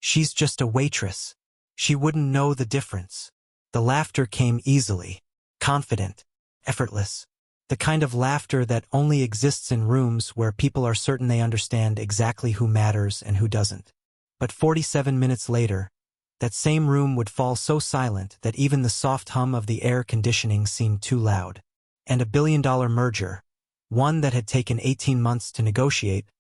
She's just a waitress. She wouldn't know the difference. The laughter came easily, confident, effortless. The kind of laughter that only exists in rooms where people are certain they understand exactly who matters and who doesn't. But 47 minutes later, that same room would fall so silent that even the soft hum of the air conditioning seemed too loud. And a billion-dollar merger, one that had taken 18 months to negotiate,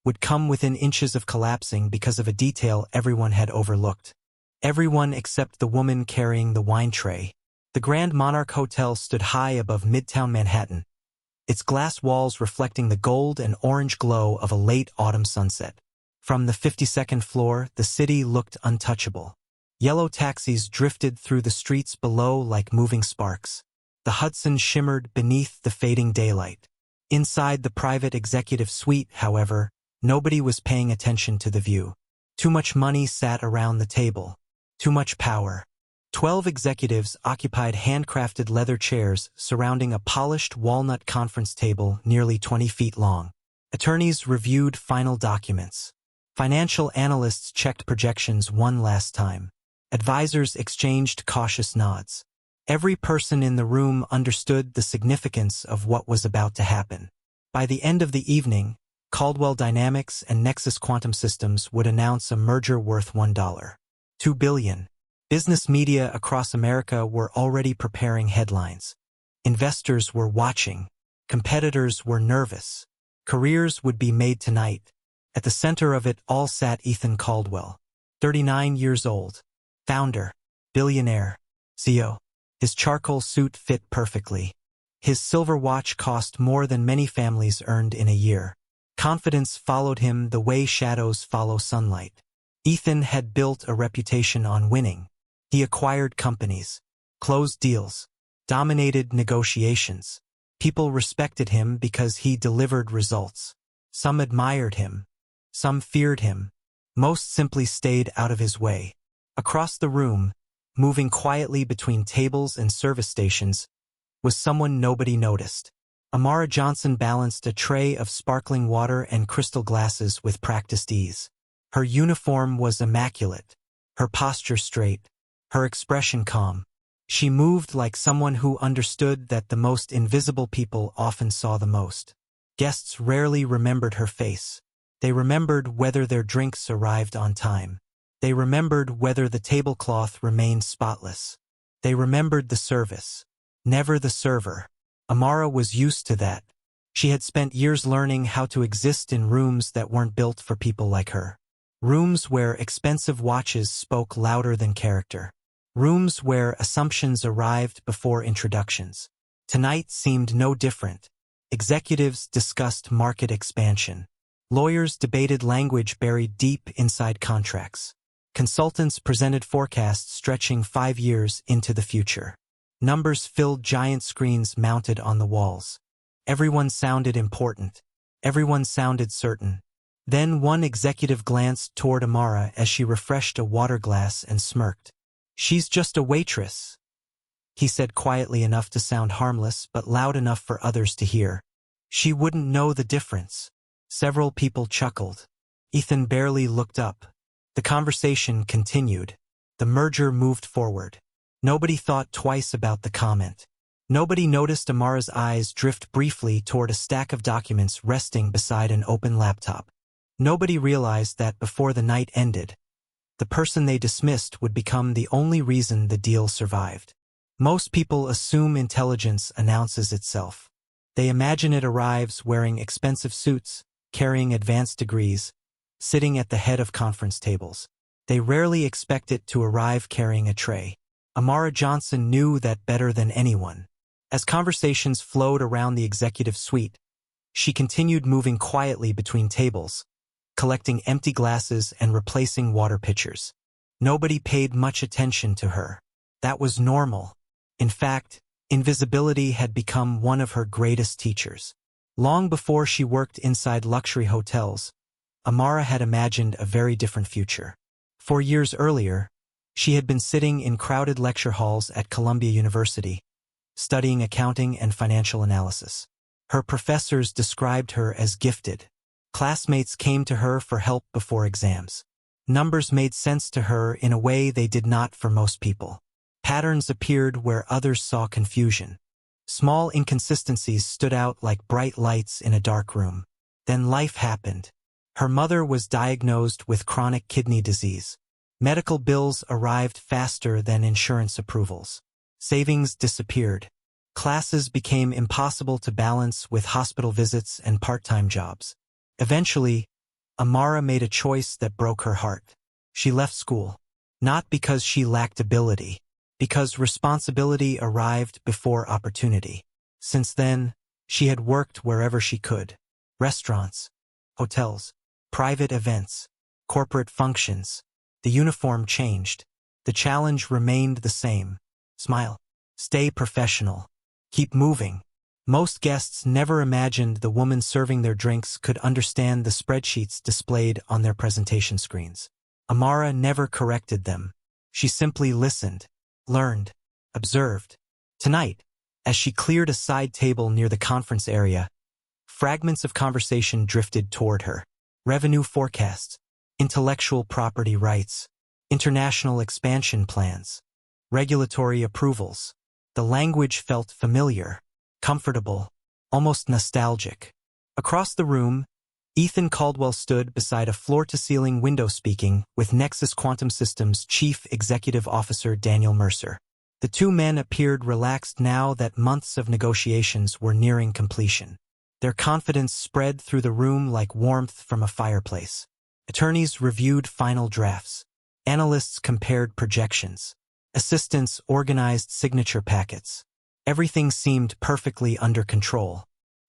would come within inches of collapsing because of a detail everyone had overlooked. Everyone except the woman carrying the wine tray. The Grand Monarch Hotel stood high above Midtown Manhattan, its glass walls reflecting the gold and orange glow of a late autumn sunset. From the 52nd floor, the city looked untouchable. Yellow taxis drifted through the streets below like moving sparks. The Hudson shimmered beneath the fading daylight. Inside the private executive suite, however, nobody was paying attention to the view. Too much money sat around the table. Too much power. 12 executives occupied handcrafted leather chairs surrounding a polished walnut conference table nearly 20 feet long. Attorneys reviewed final documents. Financial analysts checked projections one last time. Advisors exchanged cautious nods. Every person in the room understood the significance of what was about to happen. By the end of the evening, Caldwell Dynamics and Nexus Quantum Systems would announce a merger worth $1.2 billion. Business media across America were already preparing headlines. Investors were watching. Competitors were nervous. Careers would be made tonight. At the center of it all sat Ethan Caldwell, 39 years old, founder, billionaire, CEO. His charcoal suit fit perfectly. His silver watch cost more than many families earned in a year. Confidence followed him the way shadows follow sunlight. Ethan had built a reputation on winning. He acquired companies, closed deals, dominated negotiations. People respected him because he delivered results. Some admired him. Some feared him. Most simply stayed out of his way. Across the room, moving quietly between tables and service stations, was someone nobody noticed. Amara Johnson balanced a tray of sparkling water and crystal glasses with practiced ease. Her uniform was immaculate, her posture straight, her expression calm. She moved like someone who understood that the most invisible people often saw the most. Guests rarely remembered her face. They remembered whether their drinks arrived on time. They remembered whether the tablecloth remained spotless. They remembered the service, never the server. Amara was used to that. She had spent years learning how to exist in rooms that weren't built for people like her. Rooms where expensive watches spoke louder than character. Rooms where assumptions arrived before introductions. Tonight seemed no different. Executives discussed market expansion. Lawyers debated language buried deep inside contracts. Consultants presented forecasts stretching 5 years into the future. Numbers filled giant screens mounted on the walls. Everyone sounded important. Everyone sounded certain. Then one executive glanced toward Amara as she refreshed a water glass and smirked. "She's just a waitress," he said quietly enough to sound harmless but loud enough for others to hear. "She wouldn't know the difference." Several people chuckled. Ethan barely looked up. The conversation continued. The merger moved forward. Nobody thought twice about the comment. Nobody noticed Amara's eyes drift briefly toward a stack of documents resting beside an open laptop. Nobody realized that before the night ended, the person they dismissed would become the only reason the deal survived. Most people assume intelligence announces itself. They imagine it arrives wearing expensive suits, carrying advanced degrees, sitting at the head of conference tables. They rarely expect it to arrive carrying a tray. Amara Johnson knew that better than anyone. As conversations flowed around the executive suite, she continued moving quietly between tables, collecting empty glasses and replacing water pitchers. Nobody paid much attention to her. That was normal. In fact, invisibility had become one of her greatest teachers. Long before she worked inside luxury hotels, Amara had imagined a very different future. 4 years earlier, she had been sitting in crowded lecture halls at Columbia University, studying accounting and financial analysis. Her professors described her as gifted. Classmates came to her for help before exams. Numbers made sense to her in a way they did not for most people. Patterns appeared where others saw confusion. Small inconsistencies stood out like bright lights in a dark room. Then life happened. Her mother was diagnosed with chronic kidney disease. Medical bills arrived faster than insurance approvals. Savings disappeared. Classes became impossible to balance with hospital visits and part-time jobs. Eventually, Amara made a choice that broke her heart. She left school. Not because she lacked ability, because responsibility arrived before opportunity. Since then, she had worked wherever she could. Restaurants, hotels, private events, corporate functions. The uniform changed. The challenge remained the same. Smile. Stay professional. Keep moving. Most guests never imagined the woman serving their drinks could understand the spreadsheets displayed on their presentation screens. Amara never corrected them. She simply listened, learned, observed. Tonight, as she cleared a side table near the conference area, fragments of conversation drifted toward her. Revenue forecasts, intellectual property rights, international expansion plans, regulatory approvals. The language felt familiar, comfortable, almost nostalgic. Across the room, Ethan Caldwell stood beside a floor-to-ceiling window speaking with Nexus Quantum Systems Chief Executive Officer Daniel Mercer. The two men appeared relaxed now that months of negotiations were nearing completion. Their confidence spread through the room like warmth from a fireplace. Attorneys reviewed final drafts. Analysts compared projections. Assistants organized signature packets. Everything seemed perfectly under control.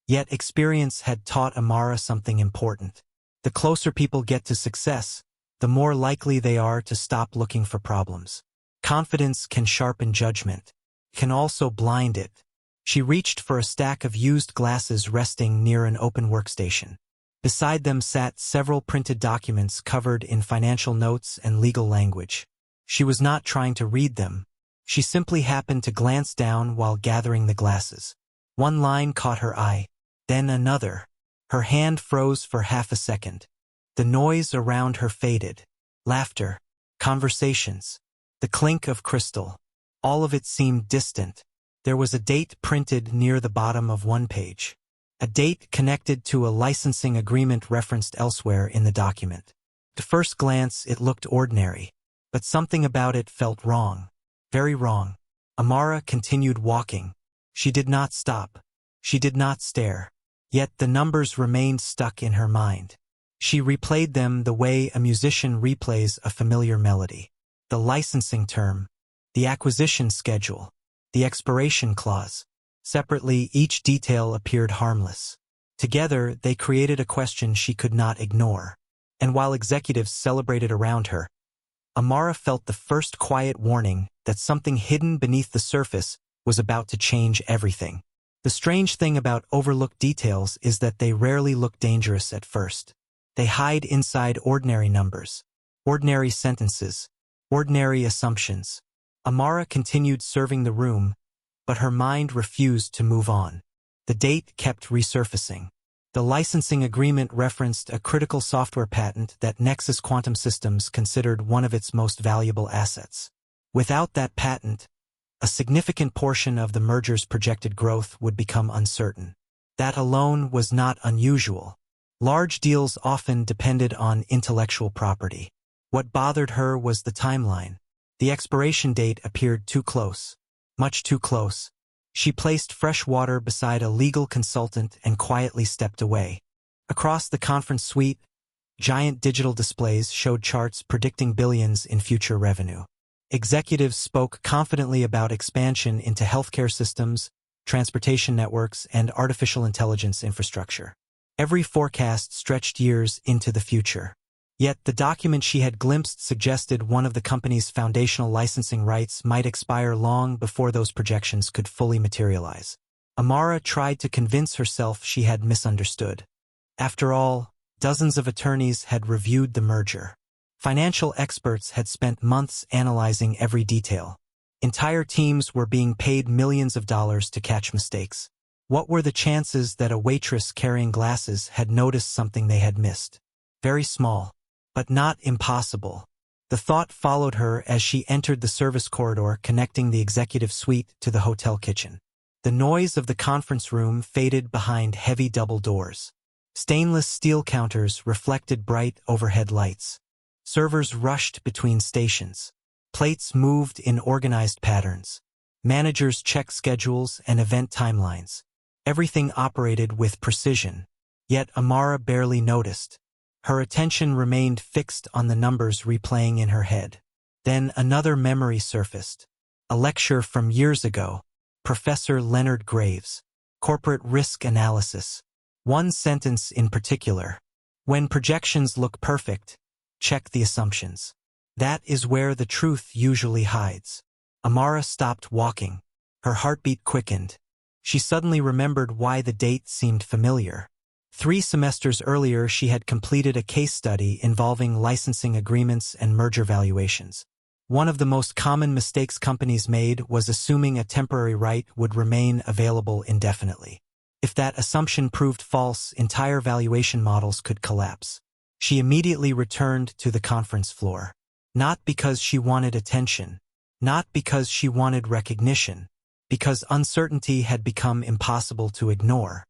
Yet experience had taught Amara something important. The closer people get to success, the more likely they are to stop looking for problems. Confidence can sharpen judgment, can also blind it. She reached for a stack of used glasses resting near an open workstation. Beside them sat several printed documents covered in financial notes and legal language. She was not trying to read them. She simply happened to glance down while gathering the glasses. One line caught her eye, then another. Her hand froze for half a second. The noise around her faded. Laughter, conversations, the clink of crystal. All of it seemed distant. There was a date printed near the bottom of one page. A date connected to a licensing agreement referenced elsewhere in the document. At first glance, it looked ordinary, but something about it felt wrong. Very wrong. Amara continued walking. She did not stop. She did not stare. Yet the numbers remained stuck in her mind. She replayed them the way a musician replays a familiar melody. The licensing term, the acquisition schedule, the expiration clause. Separately, each detail appeared harmless. Together, they created a question she could not ignore. And while executives celebrated around her, Amara felt the first quiet warning that something hidden beneath the surface was about to change everything. The strange thing about overlooked details is that they rarely look dangerous at first. They hide inside ordinary numbers, ordinary sentences, ordinary assumptions. Amara continued serving the room, but her mind refused to move on. The date kept resurfacing. The licensing agreement referenced a critical software patent that Nexus Quantum Systems considered one of its most valuable assets. Without that patent, a significant portion of the merger's projected growth would become uncertain. That alone was not unusual. Large deals often depended on intellectual property. What bothered her was the timeline. The expiration date appeared too close. Much too close. She placed fresh water beside a legal consultant and quietly stepped away. Across the conference suite, giant digital displays showed charts predicting billions in future revenue. Executives spoke confidently about expansion into healthcare systems, transportation networks, and artificial intelligence infrastructure. Every forecast stretched years into the future. Yet the document she had glimpsed suggested one of the company's foundational licensing rights might expire long before those projections could fully materialize. Amara tried to convince herself she had misunderstood. After all, dozens of attorneys had reviewed the merger. Financial experts had spent months analyzing every detail. Entire teams were being paid millions of dollars to catch mistakes. What were the chances that a waitress carrying glasses had noticed something they had missed? Very small. but not impossible. The thought followed her as she entered the service corridor connecting the executive suite to the hotel kitchen. The noise of the conference room faded behind heavy double doors. Stainless steel counters reflected bright overhead lights. Servers rushed between stations. Plates moved in organized patterns. Managers checked schedules and event timelines. Everything operated with precision. Yet Amara barely noticed. Her attention remained fixed on the numbers replaying in her head. Then another memory surfaced. A lecture from years ago. Professor Leonard Graves. Corporate risk analysis. One sentence in particular. When projections look perfect, check the assumptions. That is where the truth usually hides. Amara stopped walking. Her heartbeat quickened. She suddenly remembered why the date seemed familiar. 3 semesters earlier, she had completed a case study involving licensing agreements and merger valuations. One of the most common mistakes companies made was assuming a temporary right would remain available indefinitely. If that assumption proved false, entire valuation models could collapse. She immediately returned to the conference floor. Not because she wanted attention. Not because she wanted recognition. Because uncertainty had become impossible to ignore.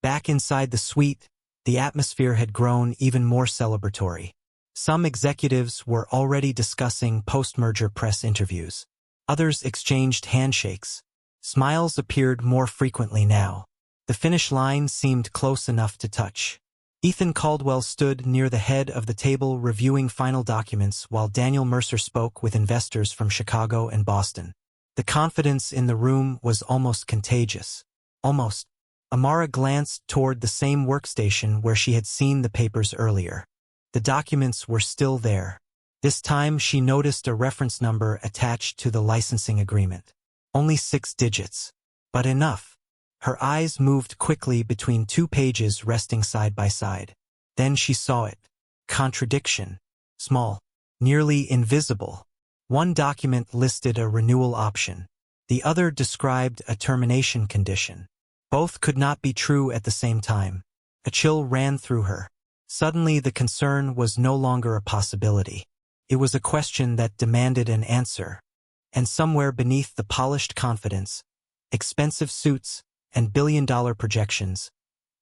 Back inside the suite, the atmosphere had grown even more celebratory. Some executives were already discussing post-merger press interviews. Others exchanged handshakes. Smiles appeared more frequently now. The finish line seemed close enough to touch. Ethan Caldwell stood near the head of the table reviewing final documents while Daniel Mercer spoke with investors from Chicago and Boston. The confidence in the room was almost contagious. Almost. Amara glanced toward the same workstation where she had seen the papers earlier. The documents were still there. This time she noticed a reference number attached to the licensing agreement. Only 6 digits. But enough. Her eyes moved quickly between 2 pages resting side by side. Then she saw it. Contradiction. Small. Nearly invisible. One document listed a renewal option. The other described a termination condition. Both could not be true at the same time. A chill ran through her. Suddenly the concern was no longer a possibility. It was a question that demanded an answer. And somewhere beneath the polished confidence, expensive suits, and billion-dollar projections,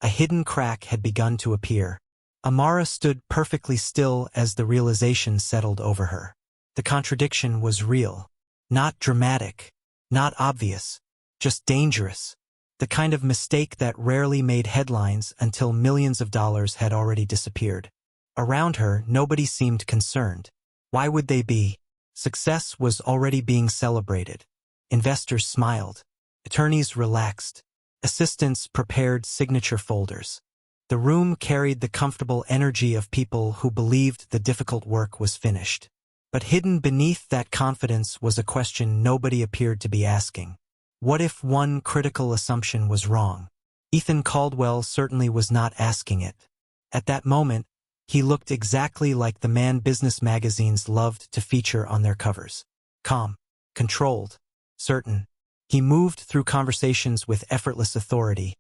a hidden crack had begun to appear. Amara stood perfectly still as the realization settled over her. The contradiction was real. Not dramatic. Not obvious. Just dangerous. The kind of mistake that rarely made headlines until millions of dollars had already disappeared. Around her, nobody seemed concerned. Why would they be? Success was already being celebrated. Investors smiled. Attorneys relaxed. Assistants prepared signature folders. The room carried the comfortable energy of people who believed the difficult work was finished. But hidden beneath that confidence was a question nobody appeared to be asking. What if one critical assumption was wrong? Ethan Caldwell certainly was not asking it. At that moment, he looked exactly like the man business magazines loved to feature on their covers. Calm, controlled, certain. He moved through conversations with effortless authority,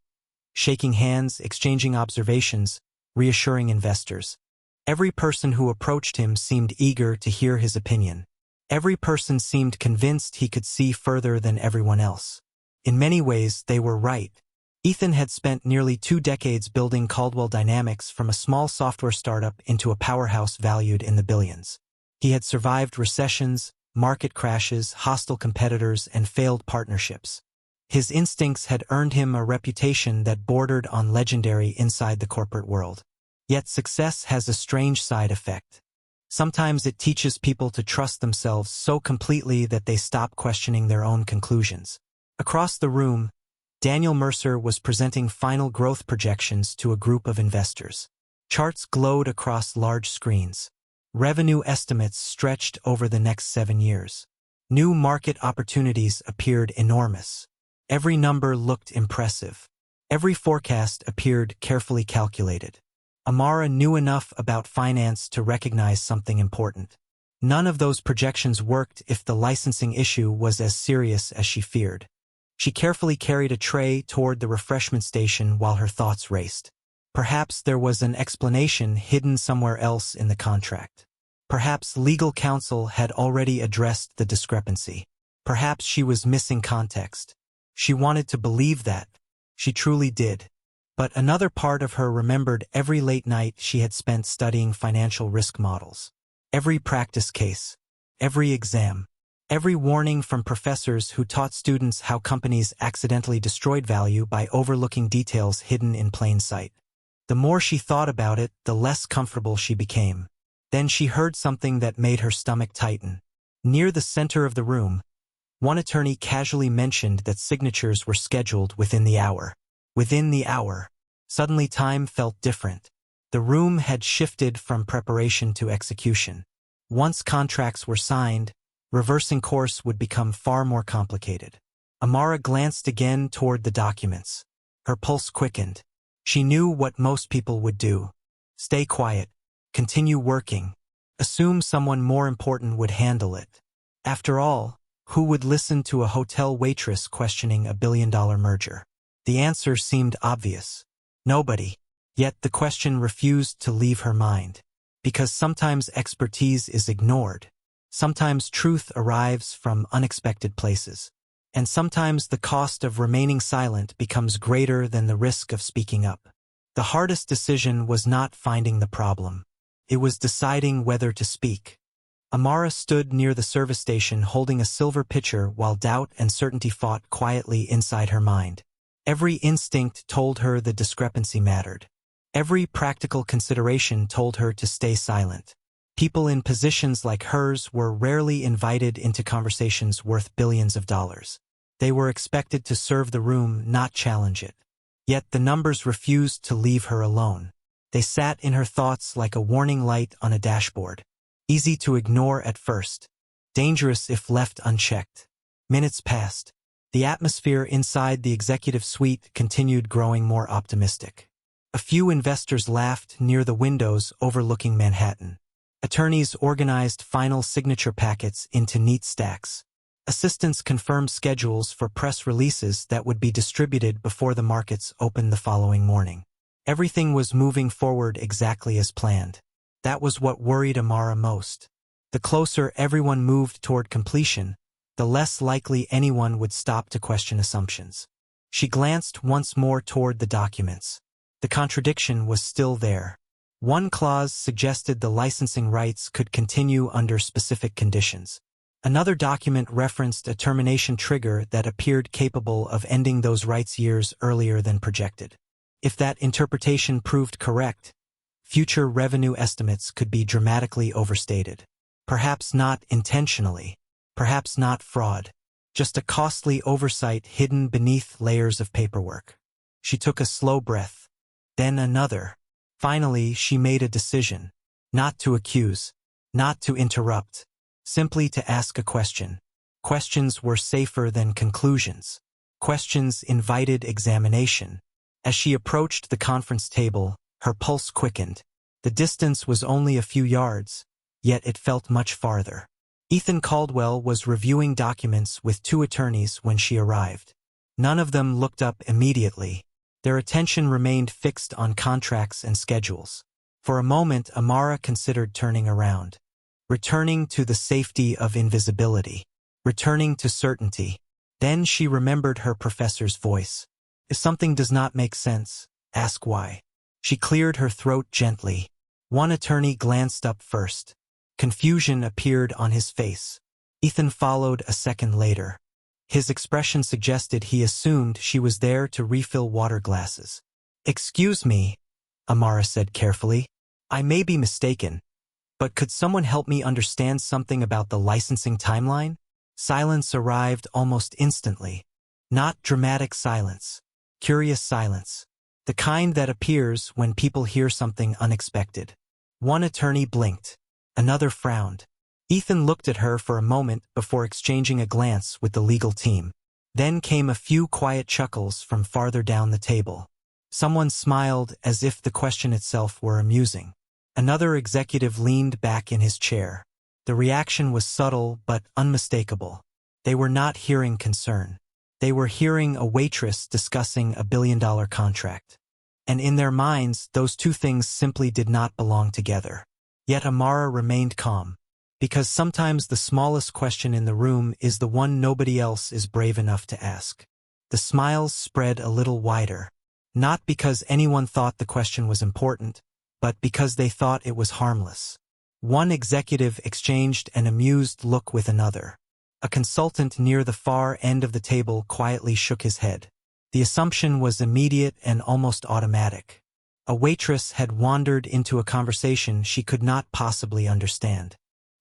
shaking hands, exchanging observations, reassuring investors. Every person who approached him seemed eager to hear his opinion. Every person seemed convinced he could see further than everyone else. In many ways, they were right. Ethan had spent nearly 2 decades building Caldwell Dynamics from a small software startup into a powerhouse valued in the billions. He had survived recessions, market crashes, hostile competitors, and failed partnerships. His instincts had earned him a reputation that bordered on legendary inside the corporate world. Yet success has a strange side effect. Sometimes it teaches people to trust themselves so completely that they stop questioning their own conclusions. Across the room, Daniel Mercer was presenting final growth projections to a group of investors. Charts glowed across large screens. Revenue estimates stretched over the next 7 years. New market opportunities appeared enormous. Every number looked impressive. Every forecast appeared carefully calculated. Amara knew enough about finance to recognize something important. None of those projections worked if the licensing issue was as serious as she feared. She carefully carried a tray toward the refreshment station while her thoughts raced. Perhaps there was an explanation hidden somewhere else in the contract. Perhaps legal counsel had already addressed the discrepancy. Perhaps she was missing context. She wanted to believe that. She truly did. But another part of her remembered every late night she had spent studying financial risk models. Every practice case. Every exam. Every warning from professors who taught students how companies accidentally destroyed value by overlooking details hidden in plain sight. The more she thought about it, the less comfortable she became. Then she heard something that made her stomach tighten. Near the center of the room, one attorney casually mentioned that signatures were scheduled within the hour. Within the hour. Suddenly time felt different. The room had shifted from preparation to execution. Once contracts were signed, reversing course would become far more complicated. Amara glanced again toward the documents. Her pulse quickened. She knew what most people would do. Stay quiet. Continue working. Assume someone more important would handle it. After all, who would listen to a hotel waitress questioning a billion-dollar merger? The answer seemed obvious. Nobody. Yet the question refused to leave her mind. Because sometimes expertise is ignored. Sometimes truth arrives from unexpected places. And sometimes the cost of remaining silent becomes greater than the risk of speaking up. The hardest decision was not finding the problem. It was deciding whether to speak. Amara stood near the service station holding a silver pitcher while doubt and certainty fought quietly inside her mind. Every instinct told her the discrepancy mattered. Every practical consideration told her to stay silent. People in positions like hers were rarely invited into conversations worth billions of dollars. They were expected to serve the room, not challenge it. Yet the numbers refused to leave her alone. They sat in her thoughts like a warning light on a dashboard. Easy to ignore at first. Dangerous if left unchecked. Minutes passed. The atmosphere inside the executive suite continued growing more optimistic. A few investors laughed near the windows overlooking Manhattan. Attorneys organized final signature packets into neat stacks. Assistants confirmed schedules for press releases that would be distributed before the markets opened the following morning. Everything was moving forward exactly as planned. That was what worried Amara most. The closer everyone moved toward completion, the less likely anyone would stop to question assumptions. She glanced once more toward the documents. The contradiction was still there. One clause suggested the licensing rights could continue under specific conditions. Another document referenced a termination trigger that appeared capable of ending those rights years earlier than projected. If that interpretation proved correct, future revenue estimates could be dramatically overstated. Perhaps not intentionally, perhaps not fraud, just a costly oversight hidden beneath layers of paperwork. She took a slow breath, then another. Finally, she made a decision. Not to accuse, not to interrupt, simply to ask a question. Questions were safer than conclusions. Questions invited examination. As she approached the conference table, her pulse quickened. The distance was only a few yards, yet it felt much farther. Ethan Caldwell was reviewing documents with two attorneys when she arrived. None of them looked up immediately. Their attention remained fixed on contracts and schedules. For a moment, Amara considered turning around. Returning to the safety of invisibility. Returning to certainty. Then she remembered her professor's voice. If something does not make sense, ask why. She cleared her throat gently. One attorney glanced up first. Confusion appeared on his face. Ethan followed a second later. His expression suggested he assumed she was there to refill water glasses. "Excuse me," Amara said carefully. "I may be mistaken, but could someone help me understand something about the licensing timeline?" Silence arrived almost instantly. Not dramatic silence. Curious silence. The kind that appears when people hear something unexpected. One attorney blinked. Another frowned. Ethan looked at her for a moment before exchanging a glance with the legal team. Then came a few quiet chuckles from farther down the table. Someone smiled as if the question itself were amusing. Another executive leaned back in his chair. The reaction was subtle but unmistakable. They were not hearing concern. They were hearing a waitress discussing a billion-dollar contract. And in their minds, those two things simply did not belong together. Yet Amara remained calm, because sometimes the smallest question in the room is the one nobody else is brave enough to ask. The smiles spread a little wider, not because anyone thought the question was important, but because they thought it was harmless. One executive exchanged an amused look with another. A consultant near the far end of the table quietly shook his head. The assumption was immediate and almost automatic. A waitress had wandered into a conversation she could not possibly understand.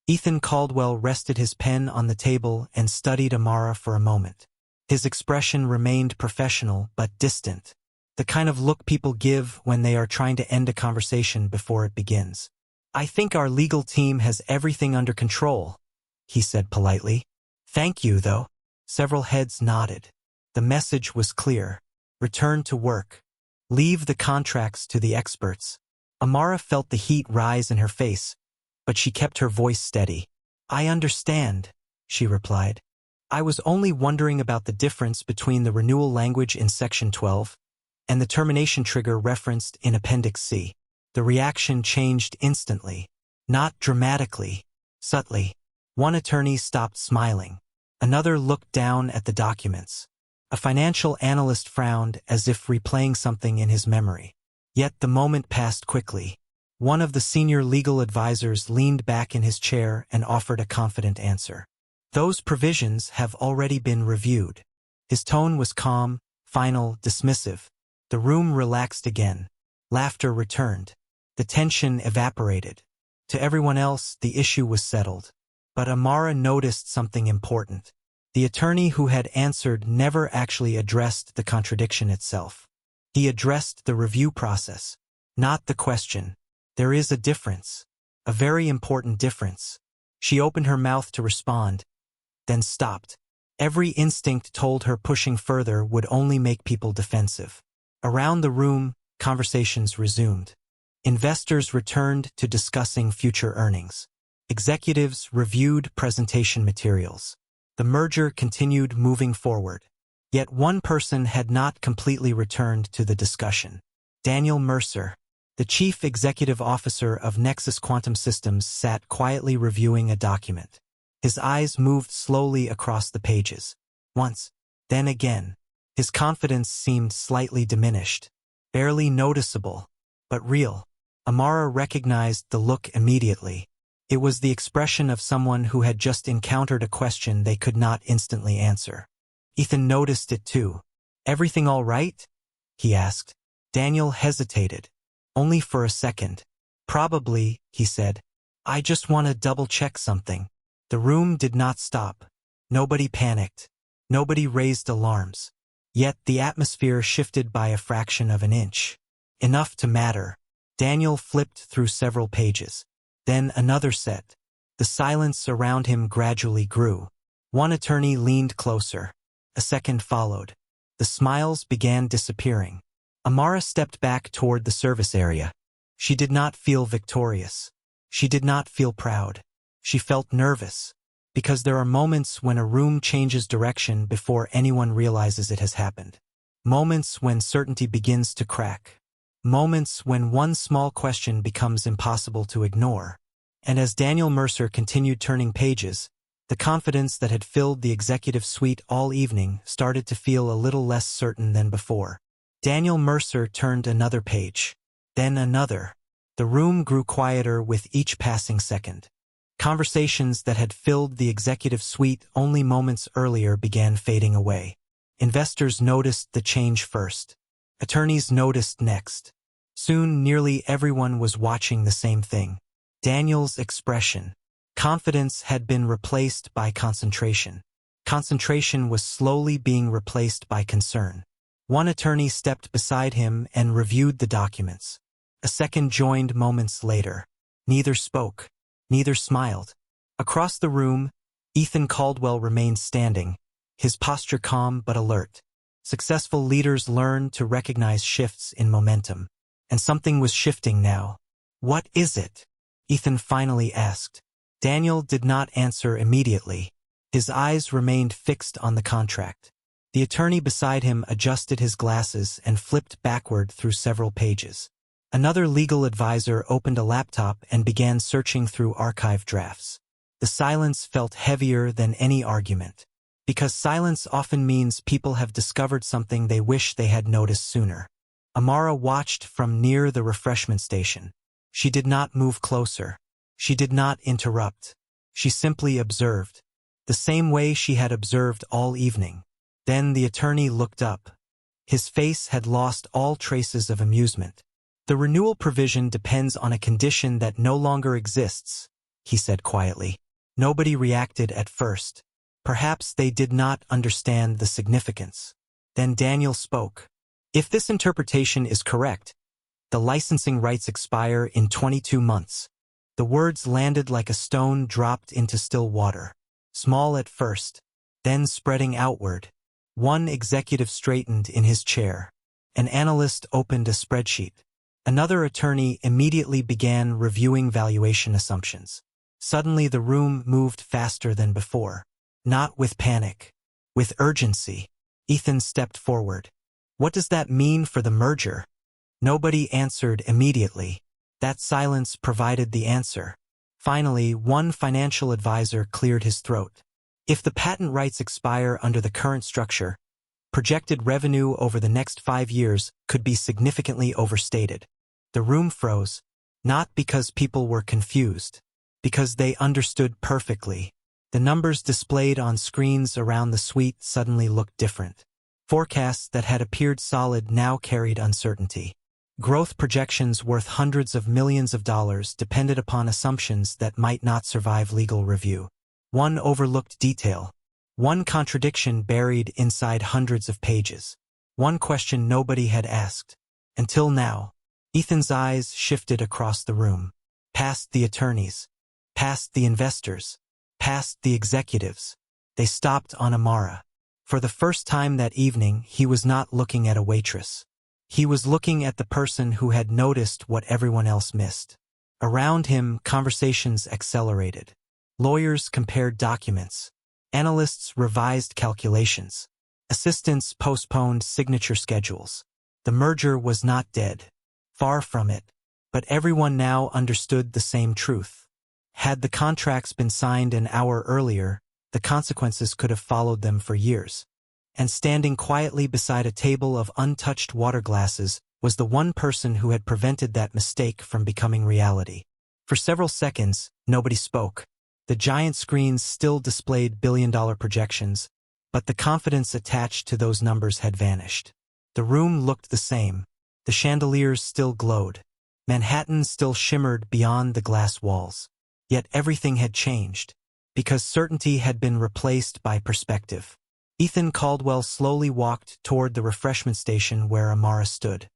Ethan Caldwell rested his pen on the table and studied Amara for a moment. His expression remained professional but distant, the kind of look people give when they are trying to end a conversation before it begins. "I think our legal team has everything under control," he said politely. "Thank you, though." Several heads nodded. The message was clear. Return to work. Leave the contracts to the experts. Amara felt the heat rise in her face, but she kept her voice steady. "I understand," she replied. "I was only wondering about the difference between the renewal language in Section 12 and the termination trigger referenced in Appendix C. The reaction changed instantly, not dramatically, subtly. One attorney stopped smiling. Another looked down at the documents. A financial analyst frowned as if replaying something in his memory. Yet the moment passed quickly. One of the senior legal advisors leaned back in his chair and offered a confident answer. "Those provisions have already been reviewed." His tone was calm, final, dismissive. The room relaxed again. Laughter returned. The tension evaporated. To everyone else, the issue was settled. But Amara noticed something important. The attorney who had answered never actually addressed the contradiction itself. He addressed the review process, not the question. There is a difference. A very important difference. She opened her mouth to respond, then stopped. Every instinct told her pushing further would only make people defensive. Around the room, conversations resumed. Investors returned to discussing future earnings. Executives reviewed presentation materials. The merger continued moving forward. Yet one person had not completely returned to the discussion. Daniel Mercer, the chief executive officer of Nexus Quantum Systems, sat quietly reviewing a document. His eyes moved slowly across the pages. Once, then again. His confidence seemed slightly diminished. Barely noticeable, but real. Amara recognized the look immediately. It was the expression of someone who had just encountered a question they could not instantly answer. Ethan noticed it too. "Everything all right?" he asked. Daniel hesitated. Only for a second. "Probably," he said. "I just want to double-check something." The room did not stop. Nobody panicked. Nobody raised alarms. Yet the atmosphere shifted by a fraction of an inch. Enough to matter. Daniel flipped through several pages. Then another set. The silence around him gradually grew. One attorney leaned closer. A second followed. The smiles began disappearing. Amara stepped back toward the service area. She did not feel victorious. She did not feel proud. She felt nervous. Because there are moments when a room changes direction before anyone realizes it has happened. Moments when certainty begins to crack. Moments when one small question becomes impossible to ignore. And as Daniel Mercer continued turning pages, the confidence that had filled the executive suite all evening started to feel a little less certain than before. Daniel Mercer turned another page. Then another. The room grew quieter with each passing second. Conversations that had filled the executive suite only moments earlier began fading away. Investors noticed the change first. Attorneys noticed next. Soon, nearly everyone was watching the same thing. Daniel's expression. Confidence had been replaced by concentration. Concentration was slowly being replaced by concern. One attorney stepped beside him and reviewed the documents. A second joined moments later. Neither spoke. Neither smiled. Across the room, Ethan Caldwell remained standing, his posture calm but alert. Successful leaders learn to recognize shifts in momentum. And something was shifting now. "What is it?" Ethan finally asked. Daniel did not answer immediately. His eyes remained fixed on the contract. The attorney beside him adjusted his glasses and flipped backward through several pages. Another legal advisor opened a laptop and began searching through archive drafts. The silence felt heavier than any argument. Because silence often means people have discovered something they wish they had noticed sooner. Amara watched from near the refreshment station. She did not move closer. She did not interrupt. She simply observed. The same way she had observed all evening. Then the attorney looked up. His face had lost all traces of amusement. The renewal provision depends on a condition that no longer exists, he said quietly. Nobody reacted at first. Perhaps they did not understand the significance. Then Daniel spoke. If this interpretation is correct, the licensing rights expire in 22 months. The words landed like a stone dropped into still water. Small at first, then spreading outward. One executive straightened in his chair. An analyst opened a spreadsheet. Another attorney immediately began reviewing valuation assumptions. Suddenly the room moved faster than before. Not with panic. With urgency. Ethan stepped forward. What does that mean for the merger? Nobody answered immediately. That silence provided the answer. Finally, one financial advisor cleared his throat. If the patent rights expire under the current structure, projected revenue over the next 5 years could be significantly overstated. The room froze, not because people were confused, because they understood perfectly. The numbers displayed on screens around the suite suddenly looked different. Forecasts that had appeared solid now carried uncertainty. Growth projections worth hundreds of millions of dollars depended upon assumptions that might not survive legal review. One overlooked detail. One contradiction buried inside hundreds of pages. One question nobody had asked. Until now. Ethan's eyes shifted across the room. Past the attorneys. Past the investors. Past the executives. They stopped on Amara. For the first time that evening, he was not looking at a waitress. He was looking at the person who had noticed what everyone else missed. Around him, conversations accelerated. Lawyers compared documents. Analysts revised calculations. Assistants postponed signature schedules. The merger was not dead. Far from it. But everyone now understood the same truth. Had the contracts been signed an hour earlier, the consequences could have followed them for years. And standing quietly beside a table of untouched water glasses was the one person who had prevented that mistake from becoming reality. For several seconds, nobody spoke. The giant screens still displayed billion-dollar projections, but the confidence attached to those numbers had vanished. The room looked the same. The chandeliers still glowed. Manhattan still shimmered beyond the glass walls. Yet everything had changed, because certainty had been replaced by perspective. Ethan Caldwell slowly walked toward the refreshment station where Amara stood.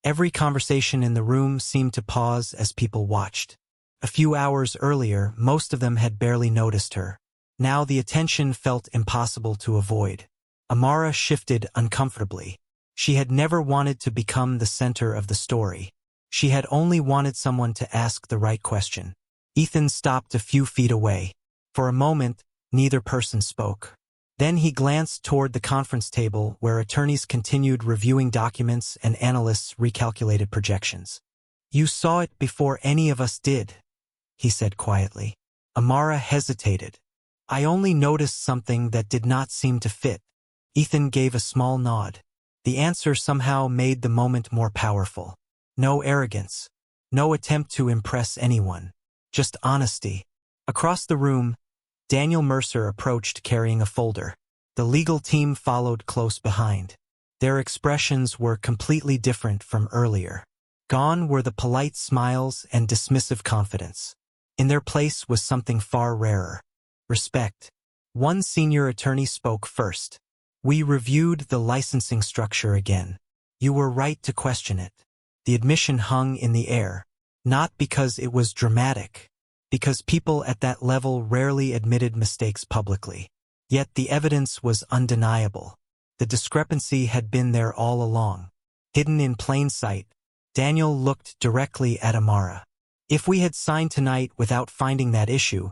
Every conversation in the room seemed to pause as people watched. A few hours earlier, most of them had barely noticed her. Now the attention felt impossible to avoid. Amara shifted uncomfortably. She had never wanted to become the center of the story. She had only wanted someone to ask the right question. Ethan stopped a few feet away. For a moment, neither person spoke. Then he glanced toward the conference table where attorneys continued reviewing documents and analysts recalculated projections. "You saw it before any of us did," he said quietly. Amara hesitated. "I only noticed something that did not seem to fit." Ethan gave a small nod. The answer somehow made the moment more powerful. No arrogance. No attempt to impress anyone. Just honesty. Across the room, Daniel Mercer approached carrying a folder. The legal team followed close behind. Their expressions were completely different from earlier. Gone were the polite smiles and dismissive confidence. In their place was something far rarer. Respect. One senior attorney spoke first. "We reviewed the licensing structure again. You were right to question it." The admission hung in the air. Not because it was dramatic. Because people at that level rarely admitted mistakes publicly. Yet the evidence was undeniable. The discrepancy had been there all along. Hidden in plain sight, Daniel looked directly at Amara. "If we had signed tonight without finding that issue,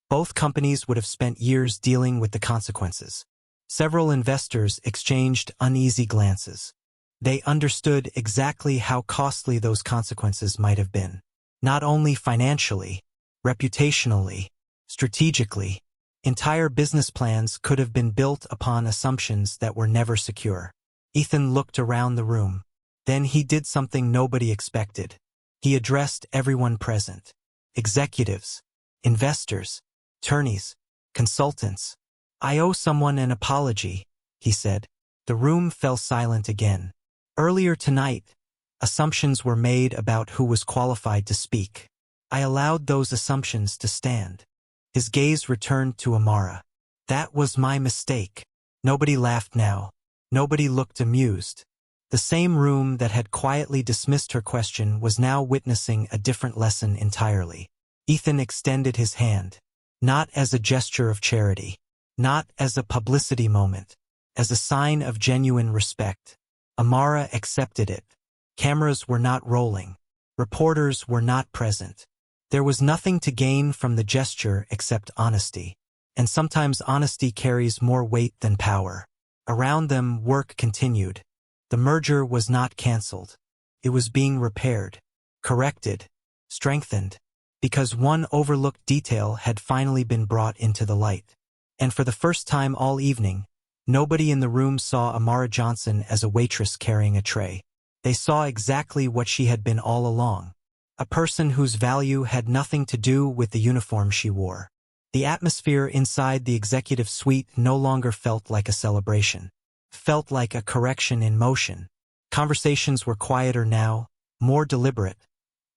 both companies would have spent years dealing with the consequences. Several investors exchanged uneasy glances. They understood exactly how costly those consequences might have been. Not only financially, reputationally, strategically. Entire business plans could have been built upon assumptions that were never secure. Ethan looked around the room. Then he did something nobody expected. He addressed everyone present. Executives, investors, attorneys, consultants. "I owe someone an apology," he said. The room fell silent again. Earlier tonight, assumptions were made about who was qualified to speak. I allowed those assumptions to stand. His gaze returned to Amara. "That was my mistake." Nobody laughed now. Nobody looked amused. The same room that had quietly dismissed her question was now witnessing a different lesson entirely. Ethan extended his hand. Not as a gesture of charity. Not as a publicity moment. As a sign of genuine respect. Amara accepted it. Cameras were not rolling. Reporters were not present. There was nothing to gain from the gesture except honesty. And sometimes honesty carries more weight than power. Around them, work continued. The merger was not canceled. It was being repaired, corrected, strengthened, because one overlooked detail had finally been brought into the light. And for the first time all evening, nobody in the room saw Amara Johnson as a waitress carrying a tray. They saw exactly what she had been all along. A person whose value had nothing to do with the uniform she wore. The atmosphere inside the executive suite no longer felt like a celebration. Felt like a correction in motion. Conversations were quieter now, more deliberate,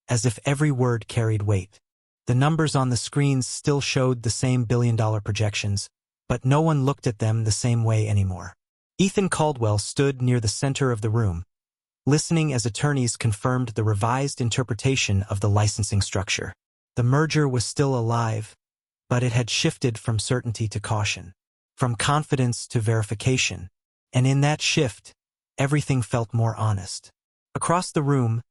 as if every word carried weight. The numbers on the screens still showed the same billion-dollar projections, but no one looked at them the same way anymore. Ethan Caldwell stood near the center of the room, listening as attorneys confirmed the revised interpretation of the licensing structure. The merger was still alive, but it had shifted from certainty to caution, from confidence to verification, and in that shift, everything felt more honest. Across the room,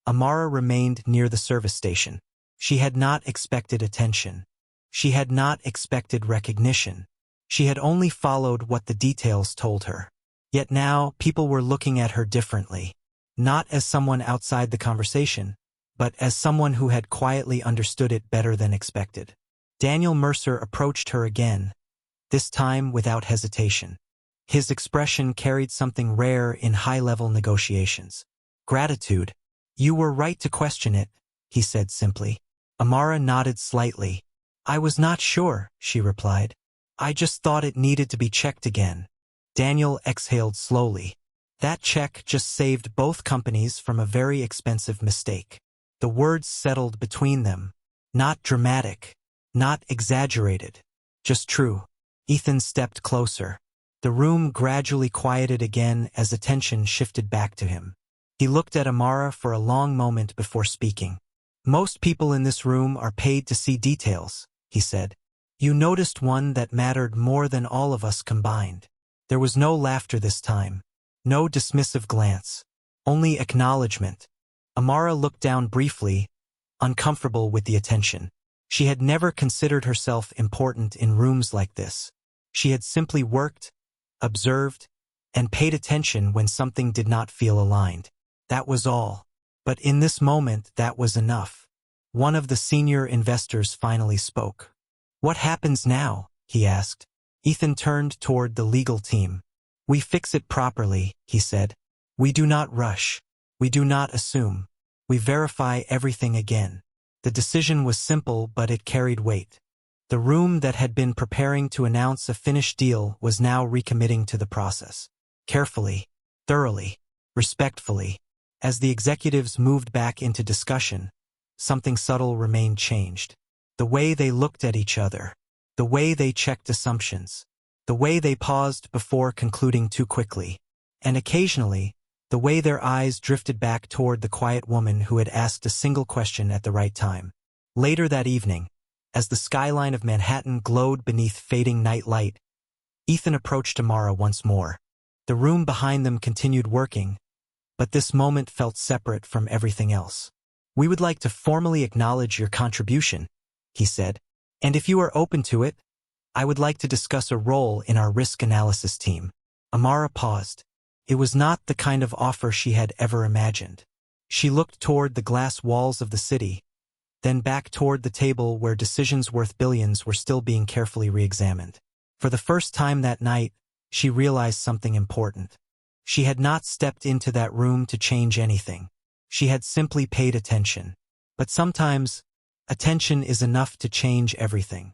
Amara remained near the service station. She had not expected attention. She had not expected recognition. She had only followed what the details told her. Yet now, people were looking at her differently. Not as someone outside the conversation, but as someone who had quietly understood it better than expected. Daniel Mercer approached her again, this time without hesitation. His expression carried something rare in high-level negotiations. Gratitude. "You were right to question it," he said simply. Amara nodded slightly. "I was not sure," she replied. "I just thought it needed to be checked again." Daniel exhaled slowly. That check just saved both companies from a very expensive mistake. The words settled between them. Not dramatic, not exaggerated, just true. Ethan stepped closer. The room gradually quieted again as attention shifted back to him. He looked at Amara for a long moment before speaking. "Most people in this room are paid to see details," he said. "You noticed one that mattered more than all of us combined." There was no laughter this time. No dismissive glance. Only acknowledgement. Amara looked down briefly, uncomfortable with the attention. She had never considered herself important in rooms like this. She had simply worked, observed, and paid attention when something did not feel aligned. That was all. But in this moment, that was enough. One of the senior investors finally spoke. "What happens now?" he asked. Ethan turned toward the legal team. "We fix it properly," he said. "We do not rush. We do not assume. We verify everything again." The decision was simple, but it carried weight. The room that had been preparing to announce a finished deal was now recommitting to the process. Carefully, thoroughly, respectfully. As the executives moved back into discussion, something subtle remained changed. The way they looked at each other, the way they checked assumptions, the way they paused before concluding too quickly, and occasionally, the way their eyes drifted back toward the quiet woman who had asked a single question at the right time. Later that evening, as the skyline of Manhattan glowed beneath fading night light, Ethan approached Amara once more. The room behind them continued working, but this moment felt separate from everything else. "We would like to formally acknowledge your contribution," he said. "And if you are open to it, I would like to discuss a role in our risk analysis team. Amara paused. It was not the kind of offer she had ever imagined. She looked toward the glass walls of the city, then back toward the table where decisions worth billions were still being carefully re-examined. For the first time that night, she realized something important. She had not stepped into that room to change anything. She had simply paid attention. But sometimes, attention is enough to change everything.